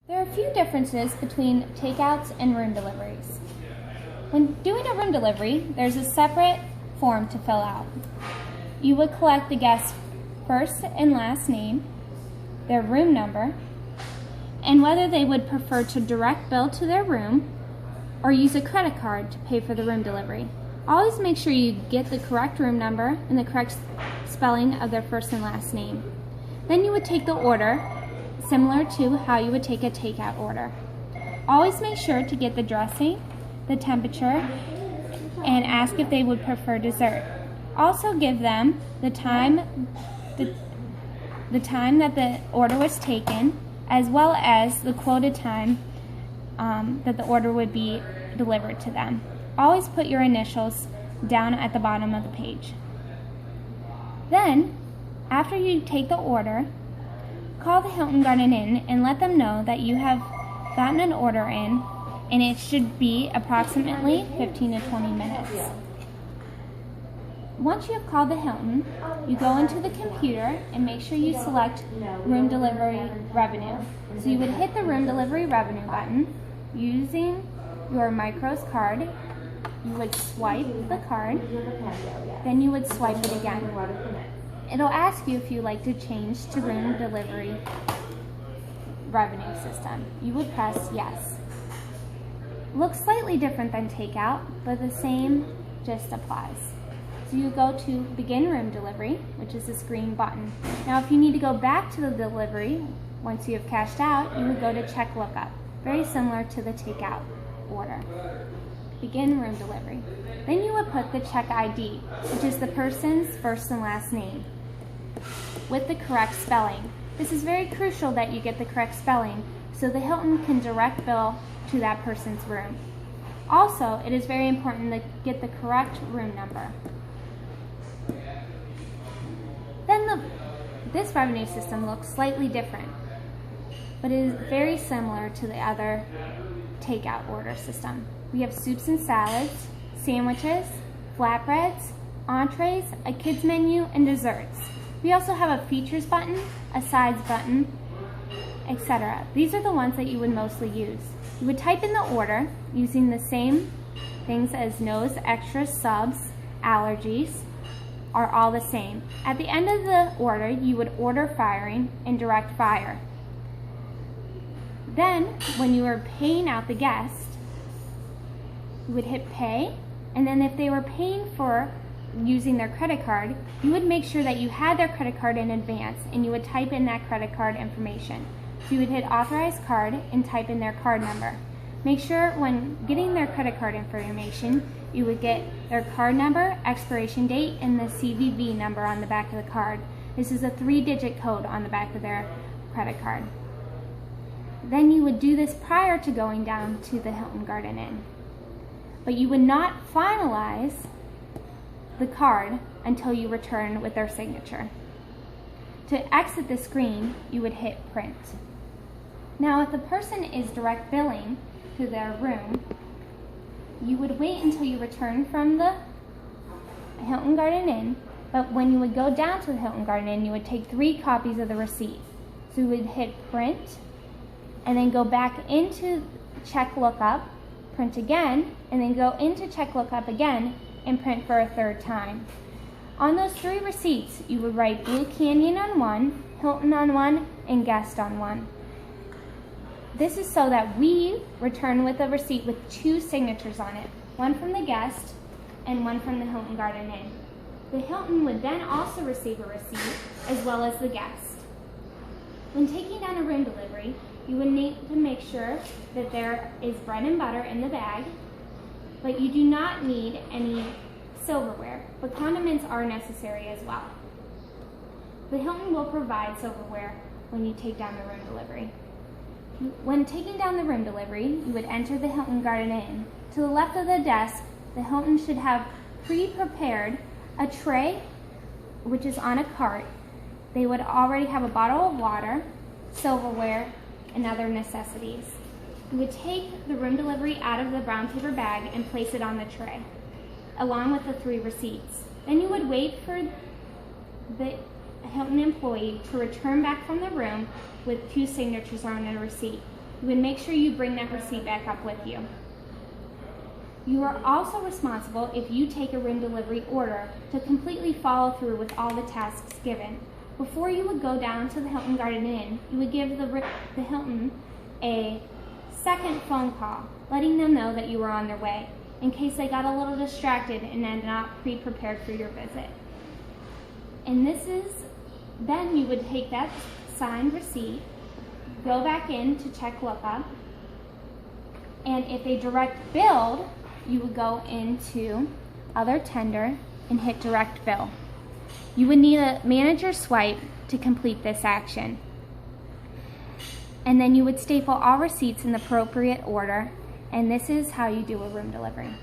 There are a few differences between takeouts and room deliveries. When doing a room delivery, there's a separate form to fill out. You would collect the guest's first and last name, their room number, and whether they would prefer to direct bill to their room or use a credit card to pay for the room delivery. Always make sure you get the correct room number and the correct spelling of their first and last name. Then you would take the order, similar to how you would take a takeout order. Always make sure to get the dressing, the temperature, and ask if they would prefer dessert. Also give them the time that the order was taken, as well as the quoted time that the order would be delivered to them. Always put your initials down at the bottom of the page. Then, after you take the order, call the Hilton Garden Inn and let them know that you have gotten an order in, and it should be approximately 15 to 20 minutes. Once you have called the Hilton, you go into the computer and make sure you select room delivery revenue. So you would hit the room delivery revenue button using your Micros card. You would swipe the card, then you would swipe it again. It'll ask you if you'd like to change to room delivery revenue system. You would press yes. Looks slightly different than takeout, but the same gist applies. So you go to begin room delivery, which is this green button. Now if you need to go back to the delivery, once you have cashed out, you would go to check lookup, very similar to the takeout order. Begin room delivery. Then you would put the check ID, which is the person's first and last name, with the correct spelling. This is very crucial that you get the correct spelling so the Hilton can direct bill to that person's room. Also, it is very important to get the correct room number. Then this revenue system looks slightly different, but it is very similar to the other takeout order system. We have soups and salads, sandwiches, flatbreads, entrees, a kids menu, and desserts. We also have a features button, a sides button, etc. These are the ones that you would mostly use. You would type in the order using the same things as no's, extras, subs, allergies are all the same. At the end of the order, you would order firing and direct fire. Then, when you were paying out the guest, you would hit pay, and then if they were paying for using their credit card, you would make sure that you had their credit card in advance, and you would type in that credit card information. So you would hit authorized card and type in their card number. Make sure when getting their credit card information, you would get their card number, expiration date, and the CVV number on the back of the card. This is a 3-digit code on the back of their credit card. Then you would do this prior to going down to the Hilton Garden Inn. But you would not finalize the card until you return with their signature. To exit the screen, you would hit print. Now, if the person is direct billing to their room, you would wait until you return from the Hilton Garden Inn, but when you would go down to the Hilton Garden Inn, you would take 3 copies of the receipt. So you would hit print, and then go back into check lookup, print again, and then go into check lookup again and print for a 3rd time. On those 3 receipts, you would write Blue Canyon on one, Hilton on one, and Guest on one. This is so that we return with a receipt with 2 signatures on it, one from the guest and one from the Hilton Garden Inn. The Hilton would then also receive a receipt as well as the guest. When taking down a room delivery, you would need to make sure that there is bread and butter in the bag, but you do not need any silverware, but condiments are necessary as well. The Hilton will provide silverware when you take down the room delivery. When taking down the room delivery, you would enter the Hilton Garden Inn. To the left of the desk, the Hilton should have pre-prepared a tray, which is on a cart. They would already have a bottle of water, silverware, and other necessities. You would take the room delivery out of the brown paper bag and place it on the tray, along with the 3 receipts. Then you would wait for the Hilton employee to return back from the room with 2 signatures on a receipt. you would make sure you bring that receipt back up with you. You are also responsible, if you take a room delivery order, to completely follow through with all the tasks given. Before you would go down to the Hilton Garden Inn, you would give the Hilton a second phone call, letting them know that you were on their way, in case they got a little distracted and had not pre-prepared for your visit. And then you would take that signed receipt, go back in to check lookup, and if they direct billed, you would go into other tender and hit direct bill. You would need a manager swipe to complete this action. And then you would staple all receipts in the appropriate order, and this is how you do a room delivery.